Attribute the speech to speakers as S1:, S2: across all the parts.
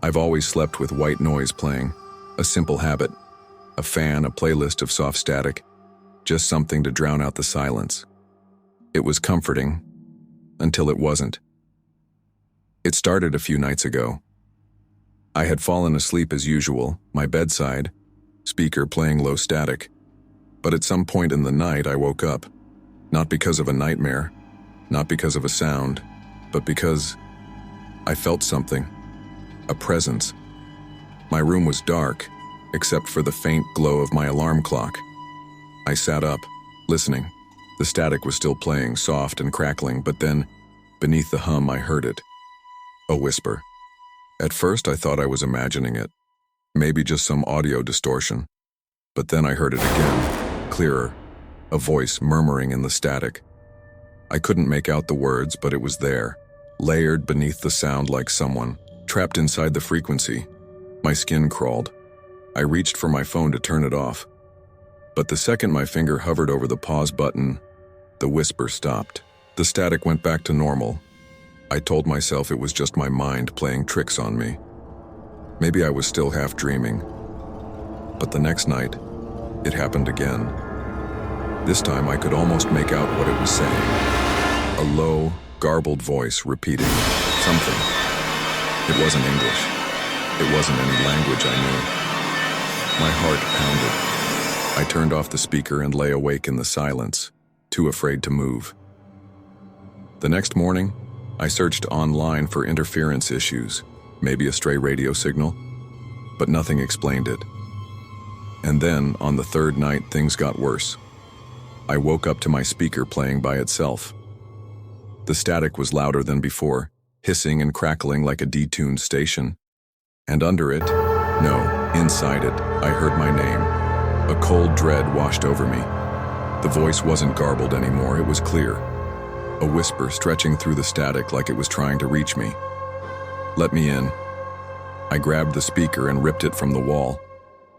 S1: I've always slept with white noise playing, a simple habit. A fan, a playlist of soft static, just something to drown out the silence. It was comforting, until it wasn't. It started a few nights ago. I had fallen asleep as usual, my bedside, speaker playing low static. But at some point in the night I woke up, not because of a nightmare, not because of a sound, but because I felt something, a presence. My room was dark, except for the faint glow of my alarm clock. I sat up, listening. The static was still playing, soft and crackling, but then, beneath the hum, I heard it. A whisper. At first I thought I was imagining it, maybe just some audio distortion. But then I heard it again, clearer, a voice murmuring in the static. I couldn't make out the words, but it was there, layered beneath the sound like someone, trapped inside the frequency. My skin crawled. I reached for my phone to turn it off. But the second my finger hovered over the pause button, the whisper stopped. The static went back to normal. I told myself it was just my mind playing tricks on me. Maybe I was still half dreaming. But the next night, it happened again. This time I could almost make out what it was saying. A low, garbled voice repeating something. It wasn't English. It wasn't any language I knew. My heart pounded. I turned off the speaker and lay awake in the silence, too afraid to move. The next morning, I searched online for interference issues, maybe a stray radio signal, but nothing explained it. And then, on the third night, things got worse. I woke up to my speaker playing by itself. The static was louder than before, hissing and crackling like a detuned station. And under it, no, inside it, I heard my name. A cold dread washed over me. The voice wasn't garbled anymore, it was clear. A whisper stretching through the static like it was trying to reach me. Let me in. I grabbed the speaker and ripped it from the wall.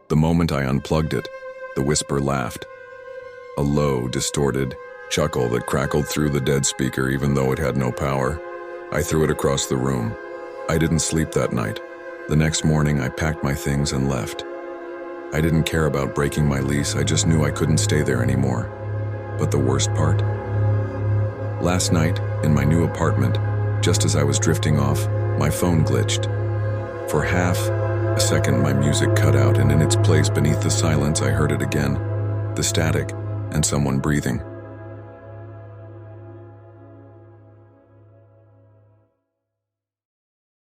S1: The moment I unplugged it, the whisper laughed. A low, distorted chuckle that crackled through the dead speaker even though it had no power. I threw it across the room. I didn't sleep that night. The next morning, I packed my things and left. I didn't care about breaking my lease, I just knew I couldn't stay there anymore. But the worst part? Last night, in my new apartment, just as I was drifting off, my phone glitched. For half a second, my music cut out, and in its place beneath the silence, I heard it again. The static, and someone breathing.